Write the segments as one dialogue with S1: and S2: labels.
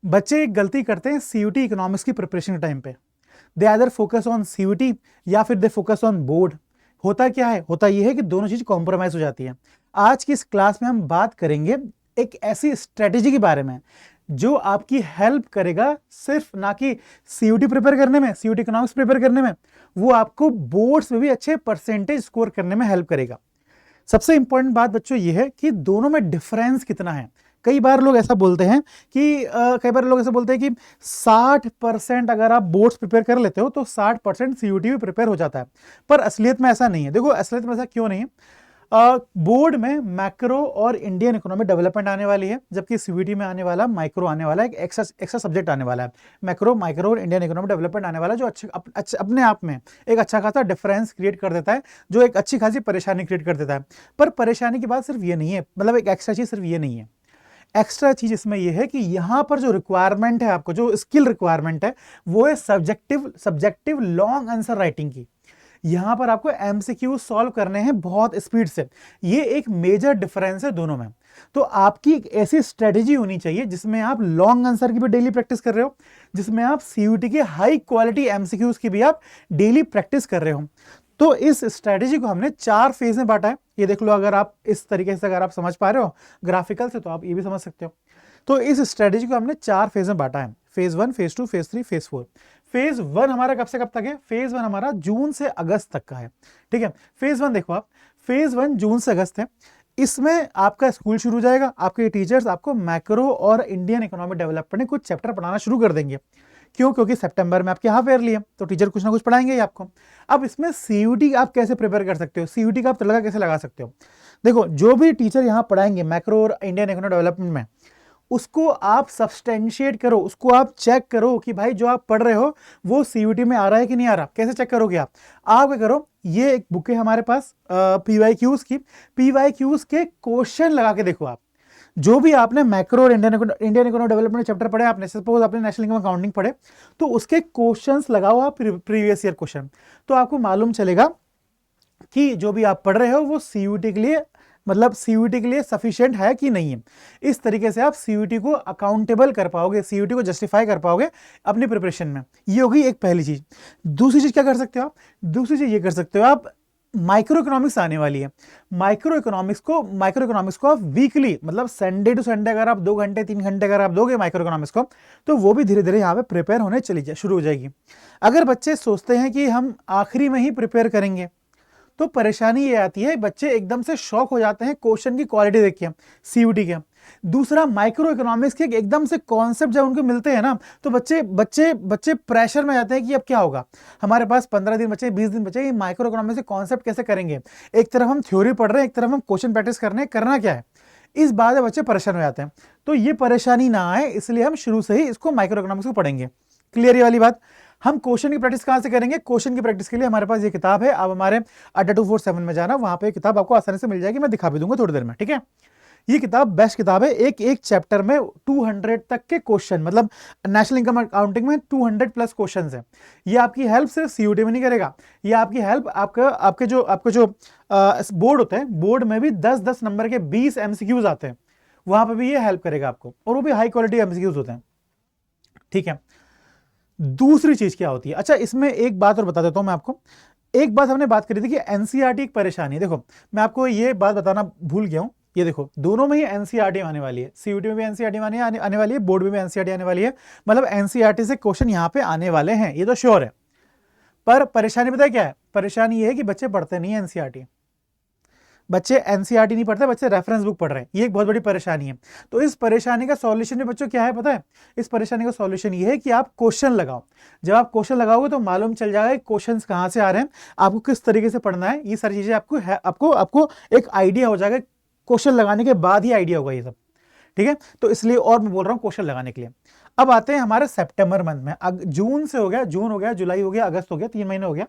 S1: बच्चे एक गलती करते हैं सीयूटी इकोनॉमिक्स की प्रिपरेशन के टाइम पे। दे आइदर फोकस ऑन सीयूटी या फिर दे फोकस ऑन बोर्ड। होता क्या है, होता यह है कि दोनों चीज कॉम्प्रोमाइज हो जाती है। आज की इस क्लास में हम बात करेंगे एक ऐसी स्ट्रेटेजी के बारे में जो आपकी हेल्प करेगा, सिर्फ ना कि सीयूटी प्रिपेयर करने में, सीयूटी इकोनॉमिक्स प्रिपेयर करने में, वो आपको बोर्ड्स में भी अच्छे परसेंटेज स्कोर करने में हेल्प करेगा। सबसे इंपॉर्टेंट बात बच्चों ये है कि दोनों में डिफरेंस कितना है। कई बार लोग ऐसा बोलते हैं कि 60% अगर आप बोर्ड्स प्रिपेयर कर लेते हो तो 60% सीयूटी भी प्रिपेयर हो जाता है। पर असलियत में ऐसा नहीं है। देखो असलियत में ऐसा क्यों नहीं है। बोर्ड में मैक्रो और इंडियन इकोनॉमिक डेवलपमेंट आने वाली है, जबकि सीयूटी में आने वाला माइक्रो आने वाला है, एक एक्स्ट्रा सब्जेक्ट आने वाला है। माइक्रो और इंडियन इकोनॉमिक डेवलपमेंट आने वाला है, जो अपने आप में एक अच्छा खासा डिफरेंस क्रिएट कर देता है, जो एक अच्छी खासी परेशानी क्रिएट कर देता है। पर परेशानी की बात सिर्फ ये नहीं है, मतलब एक एक्स्ट्रा चीज सिर्फ ये नहीं है। एक्स्ट्रा चीज इसमें यह है कि यहां पर जो रिक्वायरमेंट है, आपको जो स्किल रिक्वायरमेंट है, वो है सब्जेक्टिव लॉन्ग आंसर राइटिंग की। यहां पर आपको एमसीक्यू सॉल्व करने हैं बहुत स्पीड से। ये एक मेजर डिफरेंस है दोनों में। तो आपकी एक ऐसी स्ट्रेटेजी होनी चाहिए जिसमें आप लॉन्ग आंसर की भी डेली प्रैक्टिस कर रहे हो, जिसमें आप सीयूटी के हाई क्वालिटी एमसीक्यूज की भी आप डेली प्रैक्टिस कर रहे हो। तो इस स्ट्रेटेजी को हमने 4 फेज में बांटा है। ये देख लो, अगर आप इस तरीके से अगर आप समझ पा रहे हो ग्राफिकल से, तो आप ये भी समझ सकते हो। तो इस स्ट्रेटेजी को हमने 4 फेज में बांटा है। Phase 1, phase 2, phase 3, phase 4। Phase 1 हमारा कब से कब तक है? फेज 1 हमारा जून से अगस्त तक का है। ठीक है, फेज 1 देखो आप, फेज 1 जून से अगस्त है। इसमें आपका स्कूल शुरू हो जाएगा, आपके टीचर्स आपको मैक्रो और इंडियन इकोनॉमिक डेवलपमेंट कुछ चैप्टर पढ़ाना शुरू कर देंगे। क्यों? क्योंकि सितंबर में आपके हाफ ईयरली है, तो टीचर कुछ ना कुछ पढ़ाएंगे ही आपको। अब इसमें सीयूटी आप कैसे प्रिपेयर कर सकते हो, सीयूटी का आप तड़का कैसे लगा सकते हो? देखो, जो भी टीचर यहाँ पढ़ाएंगे मैक्रो और इंडियन इकोनॉमिक डेवलपमेंट में, उसको आप सब्सटेंशिएट करो, उसको आप चेक करो कि भाई जो आप पढ़ रहे हो वो सीयूटी में आ रहा है कि नहीं आ रहा। कैसे चेक करोगे आप क्या करो, ये एक बुक है हमारे पास पीवाईक्यूज की, पीवाईक्यूज के क्वेश्चन लगा के देखो। आप जो भी आपने मैक्रो और इंडियन इकोनॉमिक डेवलपमेंट चैप्टर पढ़े, आपने सपोज आपने नेशनल इनकम अकाउंटिंग पढ़े, तो उसके क्वेश्चंस लगाओ आप, प्रीवियस ईयर क्वेश्चन, तो आपको मालूम चलेगा कि जो भी आप पढ़ रहे हो वो सीयूटी के लिए, मतलब सीयूटी के लिए सफिशिएंट है कि नहीं है। इस तरीके से आप सीयूटी को अकाउंटेबल कर पाओगे, सीयूटी को जस्टिफाई कर पाओगे अपनी प्रिपरेशन में। ये होगी एक पहली चीज। दूसरी चीज क्या कर सकते हो आप? दूसरी चीज ये कर सकते हो आप, माइक्रो इकोनॉमिक्स आने वाली है। माइक्रो इकोनॉमिक्स को आप वीकली, मतलब संडे टू संडे अगर आप 2 घंटे 3 घंटे अगर आप दोगे माइक्रो इकोनॉमिक्स को, तो वो भी धीरे धीरे यहाँ पे प्रिपेयर होने शुरू हो जाएगी। अगर बच्चे सोचते हैं कि हम आखिरी में ही प्रिपेयर करेंगे, तो परेशानी ये आती है, बच्चे एकदम से शॉक हो जाते हैं क्वेश्चन की क्वालिटी देख के सीयूटी के। दूसरा, माइक्रो इकोनॉमिक्स के एकदम से कॉन्सेप्ट जब उनको मिलते हैं ना, तो बच्चे बच्चे बच्चे प्रेशर में जाते हैं कि अब क्या होगा, हमारे पास 15 दिन बचे, 20 दिन बचे, माइक्रो इकोनॉमिक्स के कॉन्सेप्ट कैसे करेंगे। एक तरफ हम थ्योरी पढ़ रहे हैं, एक तरफ हम क्वेश्चन प्रैक्टिस कर रहे हैं, करना क्या है। इस बात में बच्चे परेशान हो जाते हैं। तो ये परेशानी ना आए, इसलिए हम शुरू से ही इसको माइक्रो इकोनॉमिक्स को पढ़ेंगे। क्लियर ये वाली बात? हम क्वेश्चन की प्रैक्टिस कहां से करेंगे? क्वेश्चन की प्रैक्टिस के लिए हमारे पास ये किताब है। अब हमारे अड्डा 247 में जाना, वहां पे किताब आपको आसानी से मिल जाएगी, मैं दिखा भी दूंगा थोड़ी देर में। ठीक है, ये किताब बेस्ट किताब है। एक एक चैप्टर में 200 तक के क्वेश्चन, मतलब नेशनल इनकम अकाउंटिंग में 200 प्लस क्वेश्चन है। ये आपकी हेल्प सिर्फ सीयूटी में नहीं करेगा, ये आपकी हेल्प आपके जो बोर्ड होते हैं, बोर्ड में भी 10-10 नंबर के 20 एमसीक्यूज आते हैं, वहां पर भी ये हेल्प करेगा आपको, और वो भी हाई क्वालिटी एमसीक्यूज होते हैं। ठीक है, दूसरी चीज क्या होती है? अच्छा, इसमें एक बात और बता देता हूं मैं आपको। एक बात हमने बात करी थी कि एनसीईआरटी एक परेशानी है। देखो, मैं आपको ये बात बताना भूल गया हूं। ये देखो, दोनों में ही एनसीईआरटी आने वाली है, सीयूटी में भी एनसीईआरटी आने वाली है, बोर्ड में भी एनसीईआरटी आने वाली है। मतलब एनसीईआरटी से क्वेश्चन यहां पे आने वाले हैं, ये तो श्योर है। पर परेशानी पता है क्या है? परेशानी ये है कि बच्चे पढ़ते नहीं है एनसीईआरटी, बच्चे एनसीईआरटी नहीं पढ़ते, बच्चे रेफरेंस बुक पढ़ रहे हैं। ये एक बहुत बड़ी परेशानी है। तो इस परेशानी का सॉल्यूशन भी बच्चों क्या है पता है? इस परेशानी का सॉल्यूशन ये है कि आप क्वेश्चन लगाओ। जब आप क्वेश्चन लगाओगे तो मालूम चल जाएगा क्वेश्चंस कहां से आ रहे हैं, आपको किस तरीके से पढ़ना है। ये सारी चीजें आपको एक आइडिया हो जाएगा। क्वेश्चन लगाने के बाद ही आइडिया होगा ये सब। ठीक है, तो इसलिए और मैं बोल रहा हूं क्वेश्चन लगाने के लिए। अब आते हैं हमारे सितंबर मंथ में। जून से हो गया, जून हो गया, जुलाई हो गया, अगस्त हो गया, 3 महीने हो गया।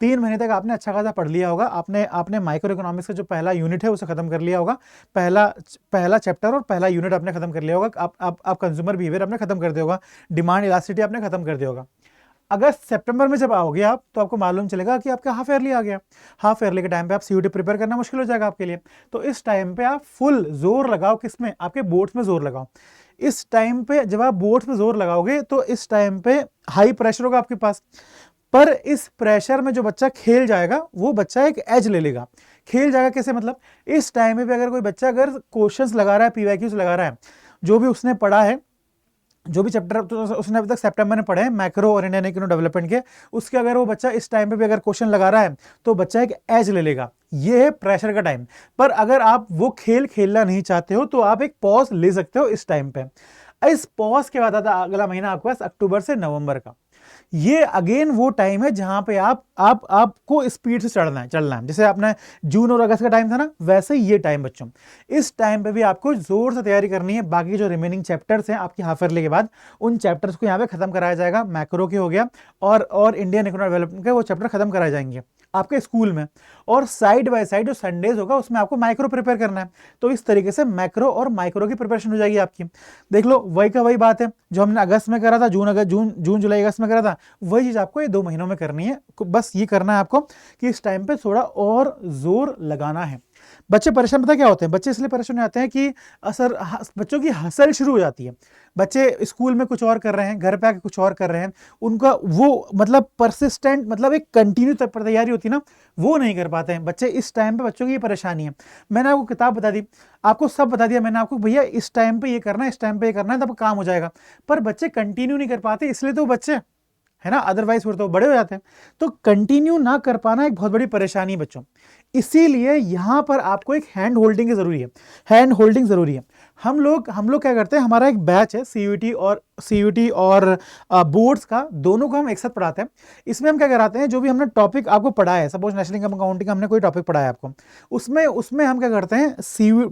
S1: 3 महीने तक आपने अच्छा खासा पढ़ लिया होगा। आपने माइक्रो इकोनॉमिक्स का जो पहला यूनिट है उसे खत्म कर लिया होगा। पहला चैप्टर और पहला यूनिट आपने खत्म कर लिया होगा। आप कंज्यूमर बिहेवियर आपने खत्म कर दिया होगा, डिमांड इलास्टिसिटी आपने खत्म कर दिया होगा। अगस्त सितंबर में जब आओगे आप, तो आपको मालूम चलेगा कि आपका हाफ ईयरली आ गया। हाफ ईयरली के टाइम पे आप सीयूटी प्रिपेयर करना मुश्किल हो जाएगा आपके लिए। तो इस टाइम पे आप फुल जोर लगाओ, किसमें? आपके बोर्ड्स में जोर लगाओ। इस टाइम पे जब आप बोर्ड्स पे जोर लगाओगे तो इस टाइम पे हाई प्रेशर होगा आपके पास, पर इस प्रेशर में जो बच्चा खेल जाएगा वो बच्चा एक एज ले लेगा। खेल जाएगा कैसे, मतलब इस टाइम पे भी अगर कोई बच्चा अगर क्वेश्चंस लगा रहा है, पीवाईक्यूज लगा रहा है, जो भी उसने पढ़ा है, जो भी चैप्टर तो उसने अभी तक सितंबर में पढ़े हैं मैक्रो और इंडियन इकोनॉमिक डेवलपमेंट के, उसके अगर वो बच्चा इस टाइम पे भी अगर क्वेश्चन लगा रहा है तो बच्चा एक एज ले लेगा। ये है प्रेशर का टाइम। पर अगर आप वो खेल खेलना नहीं चाहते हो तो आप एक पॉज ले सकते हो इस टाइम पे। इस पॉज के बाद आता अगला महीना आपके पास अक्टूबर से नवंबर का। ये अगेन वो टाइम है जहां पे आपको स्पीड से चलना है। जैसे आपने जून और अगस्त का टाइम था ना, वैसे ही ये टाइम बच्चों, इस टाइम पे भी आपको जोर से तैयारी करनी है। बाकी जो रिमेनिंग चैप्टर्स हैं आपकी हाफ ईयरली के बाद, उन चैप्टर्स को यहाँ पे खत्म कराया जाएगा। मैक्रो के हो गया और इंडियन इकोनॉमिक डेवलपमेंट के वो चैप्टर खत्म कराए जाएंगे आपके स्कूल में। और साइड बाय साइड जो संडेज होगा उसमें आपको माइक्रो प्रिपेयर करना है। तो इस तरीके से मैक्रो और माइक्रो की प्रिपरेशन हो जाएगी आपकी। देख लो वही का वही बात है जो हमने अगस्त में करा था, जून जुलाई अगस्त में करा था, वही चीज आपको ये 2 महीनों में करनी है। बस ये करना है आपको कि इस टाइम पे थोड़ा और जोर लगाना है। बच्चे परेशान पता क्या होते हैं, बच्चे इसलिए परेशान आते हैं कि बच्चों की हसल शुरू हो जाती है। बच्चे स्कूल में कुछ और कर रहे हैं, घर पे आके कुछ और कर रहे हैं, उनका वो मतलब परसिस्टेंट मतलब एक कंटिन्यू तैयारी होती है ना, वो नहीं कर पाते हैं बच्चे। इस टाइम पे बच्चों की ये परेशानी है। मैंने आपको किताब बता दी, आपको सब बता दिया मैंने आपको, भैया इस टाइम पे ये करना है, इस टाइम पे ये करना है, तब काम हो जाएगा। पर बच्चे कंटिन्यू नहीं कर पाते, इसलिए तो बच्चे है ना, अदरवाइज फिर तो बड़े हो जाते हैं। तो कंटिन्यू ना कर पाना एक बहुत बड़ी परेशानी है बच्चों। इसीलिए यहां पर आपको एक हैंड होल्डिंग की जरूरी है, हैंड होल्डिंग जरूरी है। हम लोग क्या करते हैं, हमारा एक बैच है सीयूटी और बोर्ड्स का, दोनों को हम एक साथ पढ़ाते हैं। इसमें हम क्या कराते हैं, जो भी हमने टॉपिक आपको पढ़ा है, सपोज नेशनल इनकम अकाउंटिंग हमने कोई टॉपिक पढ़ाया आपको, उसमें हम क्या करते हैं,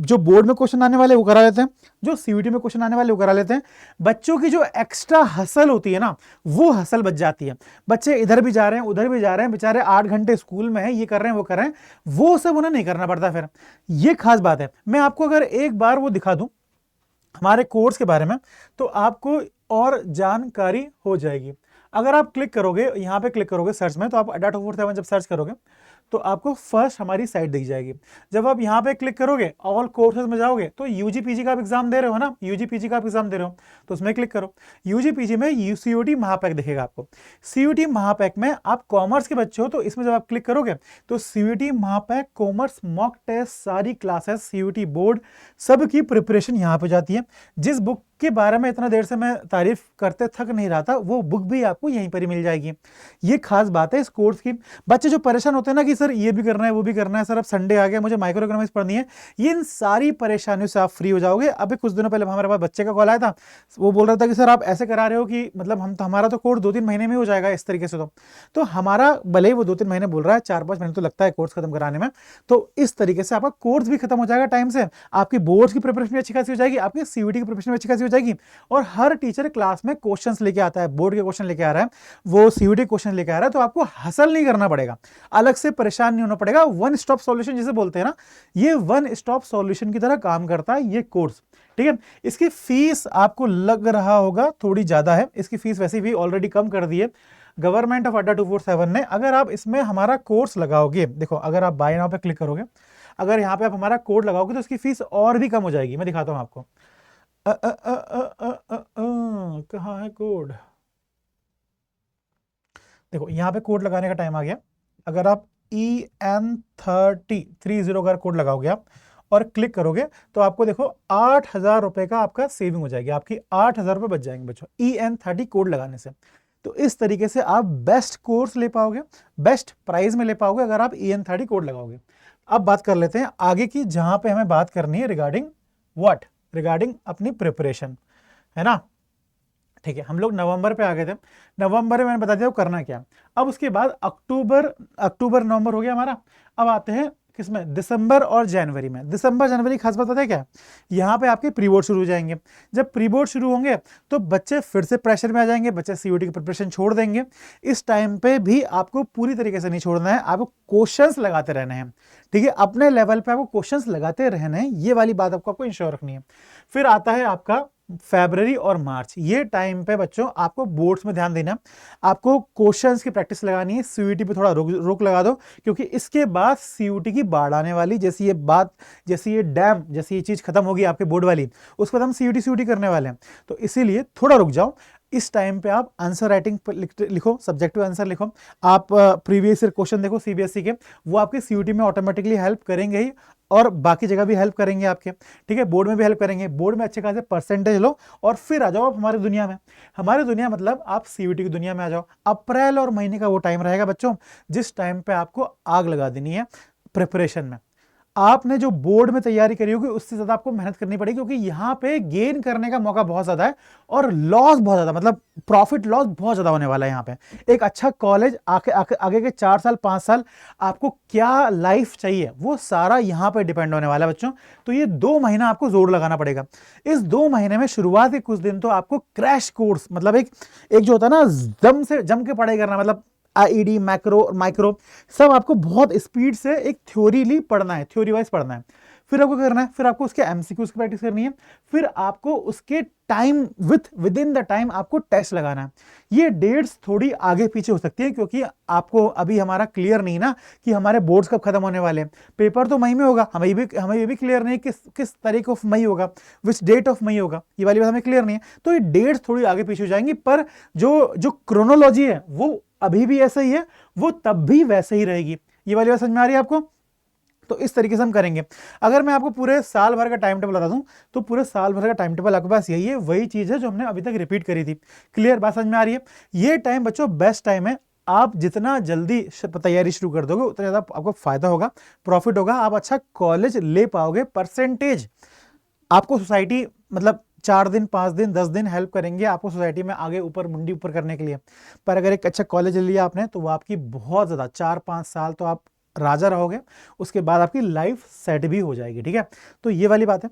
S1: जो बोर्ड में क्वेश्चन आने वाले वो करा लेते हैं, जो सीयूटी में क्वेश्चन आने वाले वो करा लेते हैं। बच्चों की जो एक्स्ट्रा हसल होती है ना, वो हसल बच जाती है। बच्चे इधर भी जा रहे हैं उधर भी जा रहे हैं, बेचारे 8 घंटे स्कूल में है, ये कर रहे हैं वो कर रहे हैं, वो सब उन्हें नहीं करना पड़ता फिर। ये खास बात है। मैं आपको अगर एक बार वो दिखा दूं हमारे कोर्स के बारे में, तो आपको और जानकारी हो जाएगी। अगर आप क्लिक करोगे, यहां पे क्लिक करोगे सर्च में, तो आप अड्डा 247 जब सर्च करोगे तो आपको फर्स्ट हमारी साइट दिख जाएगी। जब आप यहाँ पे क्लिक करोगे ऑल कोर्सेज में जाओगे तो यूजी पीजी का आप एग्जाम दे रहे हो ना, यूजी पीजी का आप एग्जाम दे रहे हो तो उसमें क्लिक करो। यूजी पीजी में सीयूटी महापैक दिखेगा आपको। सीयूटी महापैक में आप कॉमर्स के बच्चे हो तो इसमें जब आप क्लिक करोगे तो सीयूटी महापैक कॉमर्स मॉक टेस्ट सारी क्लासेस सीयूटी बोर्ड सबकी प्रिपरेशन यहाँ पे जाती है। जिस बुक के बारे में इतना देर से मैं तारीफ करते थक नहीं रहा था, वो बुक भी आपको यहीं पर ही मिल जाएगी। ये खास बात है इस कोर्स की। बच्चे जो परेशान होते हैं ना कि सर ये भी करना है वो भी करना है, सर अब संडे आ गया मुझे माइक्रो इकोनॉमिक्स पढ़नी है, ये इन सारी परेशानियों से आप फ्री हो जाओगे। अभी कुछ दिनों पहले हमारे पास बच्चे का कॉल आया था, वो बोल रहा था कि सर आप ऐसे करा रहे हो कि मतलब हम तो हमारा तो कोर्स 2-3 महीने में हो जाएगा इस तरीके से। तो हमारा भले ही वो 2-3 महीने बोल रहा है, 4-5 महीने तो लगता है कोर्स खत्म कराने में। तो इस तरीके से आपका कोर्स भी खत्म हो जाएगा टाइम से, आपकी बोर्ड्स की प्रिपरेशन भी अच्छी खासी हो जाएगी, आपकी सीयूटी की प्रिपरेशन भी अच्छी खासी हो जाएगी। और हर टीचर क्लास में क्वेश्चंस लेके आता है, बोर्ड के क्वेश्चन लेके आ रहा है, वो सीयूटी क्वेश्चन लेके आ रहा है, तो आपको हसल नहीं करना पड़ेगा, अलग से परेशान नहीं होना पड़ेगा। वन स्टॉप सॉल्यूशन जिसे बोलते हैं ना, ये वन स्टॉप सॉल्यूशन की तरह काम करता है ये कोर्स। ठीक है, इसकी फीस आपको लग रहा होगा थोड़ी ज्यादा है, इसकी फीस वैसे भी ऑलरेडी कम कर दी है गवर्नमेंट ऑफ अड्डा 247 ने। अगर आप इसमें हमारा कोर्स लगाओगे, देखो अगर आप बाय नाउ पे क्लिक करोगे, अगर यहाँ पे आप हमारा कोड लगाओगे तो इसकी फीस और भी कम हो जाएगी। मैं दिखाता हूं आपको, कहाँ है कोड, देखो यहाँ पे कोड लगाने का टाइम आ गया। अगर आप EN30 अगर कोड लगाओगे आप और क्लिक करोगे तो आपको देखो 8,000 रुपए का आपका सेविंग हो जाएगी, आपकी 8,000 रुपए बच जाएंगे बच्चों EN30 कोड लगाने से। तो इस तरीके से आप बेस्ट कोर्स ले पाओगे, बेस्ट प्राइस में ले पाओगे अगर आप EN30 कोड लगाओगे। अब बात कर लेते हैं आगे की, जहां पे हमें बात करनी है रिगार्डिंग अपनी प्रिपरेशन, है ना। ठीक है, हम लोग नवंबर पे आ गए थे। नवंबर में मैंने बता दिया करना क्या। अब उसके बाद अक्टूबर नवंबर हो गया हमारा। अब आते हैं किसमें, दिसंबर और जनवरी में। दिसंबर जनवरी खास बात पता है क्या, यहाँ पे आपके प्री बोर्ड शुरू हो जाएंगे। जब प्री बोर्ड शुरू होंगे तो बच्चे फिर से प्रेशर में आ जाएंगे, बच्चे सीयूटी की प्रिपरेशन छोड़ देंगे। इस टाइम पे भी आपको पूरी तरीके से नहीं छोड़ना है, आपको क्वेश्चंस लगाते रहने हैं। ठीक है, अपने लेवल पे आपको क्वेश्चंस लगाते रहने हैं, ये वाली बात आपको इंश्योर रखनी है। फिर आता है आपका फरवरी और मार्च, ये टाइम पे बच्चों आपको बोर्ड्स में ध्यान देना, आपको क्वेश्चंस की प्रैक्टिस लगानी है। सीयूईटी पे थोड़ा रोक लगा दो, क्योंकि इसके बाद सीयूईटी की बाढ़ आने वाली, जैसी ये डैम, जैसी ये चीज खत्म होगी आपके बोर्ड वाली, उसके बाद हम सीयूईटी करने वाले हैं। तो इसीलिए थोड़ा रुक जाओ। इस टाइम पे आप आंसर राइटिंग लिखो, सब्जेक्टिव आंसर लिखो, आप प्रीवियस ईयर क्वेश्चन देखो सीबीएसई के, वो आपके सीयूईटी में ऑटोमेटिकली हेल्प करेंगे ही, और बाकी जगह भी हेल्प करेंगे आपके, ठीक है, बोर्ड में भी हेल्प करेंगे। बोर्ड में अच्छे खासे परसेंटेज लो और फिर आ जाओ आप हमारी दुनिया में। हमारी दुनिया मतलब आप सीयूईटी की दुनिया में आ जाओ। अप्रैल और महीने का वो टाइम रहेगा बच्चों जिस टाइम पे आपको आग लगा देनी है प्रिपरेशन में। आपने जो बोर्ड में तैयारी करी होगी उससे ज्यादा आपको मेहनत करनी पड़ेगी, क्योंकि यहां पे गेन करने का मौका बहुत ज्यादा है और लॉस बहुत ज्यादा, मतलब प्रॉफिट लॉस बहुत ज्यादा होने वाला है यहाँ पे। एक अच्छा कॉलेज, आगे के 4 साल 5 साल आपको क्या लाइफ चाहिए वो सारा यहाँ पे डिपेंड होने वाला है बच्चों। तो ये 2 महीना आपको जोर लगाना पड़ेगा। इस 2 महीने में शुरुआत के कुछ दिन तो आपको क्रैश कोर्स, मतलब एक जो होता है ना जम के पढ़ाई करना, मतलब आईडी, मैक्रो और माइक्रो, सब आपको बहुत स्पीड से एक थ्योरीली पढ़ना है, थ्योरी वाइज पढ़ना है। फिर आपको करना है, फिर आपको उसके एमसीक्यूज की प्रैक्टिस करनी है, फिर आपको उसके time with in the time आपको टेस्ट लगाना है। ये डेट्स थोड़ी आगे पीछे हो सकती है, क्योंकि आपको अभी हमारा क्लियर नहीं ना कि हमारे बोर्ड्स कब खत्म होने वाले हैं। पेपर तो मई में होगा, हमें ये भी क्लियर नहीं किस तारीख ऑफ मई होगा, विच डेट ऑफ मई होगा, ये वाली बात हमें क्लियर नहीं है। तो ये डेट्स थोड़ी आगे पीछे हो जाएंगी, पर जो क्रोनोलॉजी है वो अभी भी ऐसा ही है, वो तब भी वैसे ही रहेगी। ये वाली बात समझ में आ रही है आपको? तो इस तरीके से हम करेंगे। अगर मैं आपको पूरे साल भर का टाइम टेबल बता दूं, तो पूरे साल भर का टाइम टेबल आपके पास यही है, वही चीज है जो हमने अभी तक रिपीट करी थी। क्लियर बात समझ में आ रही है? ये टाइम बच्चों बेस्ट टाइम है। आप जितना जल्दी तैयारी शुरू कर दोगे उतना ज्यादा आपको फायदा होगा, प्रॉफिट होगा, आप अच्छा कॉलेज ले पाओगे। परसेंटेज आपको सोसाइटी, मतलब 4 दिन 5 दिन 10 दिन हेल्प करेंगे आपको सोसाइटी में आगे ऊपर मुंडी ऊपर करने के लिए। पर अगर एक अच्छा कॉलेज ले लिया आपने तो वो आपकी बहुत ज़्यादा 4-5 साल तो आप राजा रहोगे, उसके बाद आपकी लाइफ सेट भी हो जाएगी, ठीक है। तो ये वाली बात है।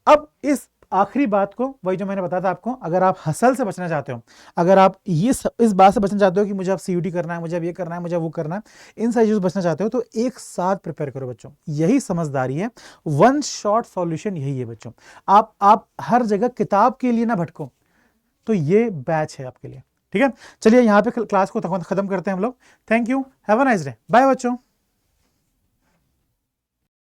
S1: अब इस आखिरी बात को, वही जो मैंने बताया था आपको, अगर आप हसल से बचना चाहते हो, अगर आप इस बात से बचना चाहते हो कि मुझे अब सीयूटी करना है, मुझे अब ये करना है, मुझे वो करना है, इन सारी चीज़ों से बचना चाहते हो, तो एक साथ प्रिपेयर करो बच्चों। यही समझदारी है, वन शॉट सॉल्यूशन यही है बच्चों। आप हर जगह किताब के लिए ना भटको, तो ये बैच है आपके लिए, ठीक है। चलिए यहाँ पे क्लास को खत्म करते हैं हम लोग। Thank you, have a nice day, bye बच्चों।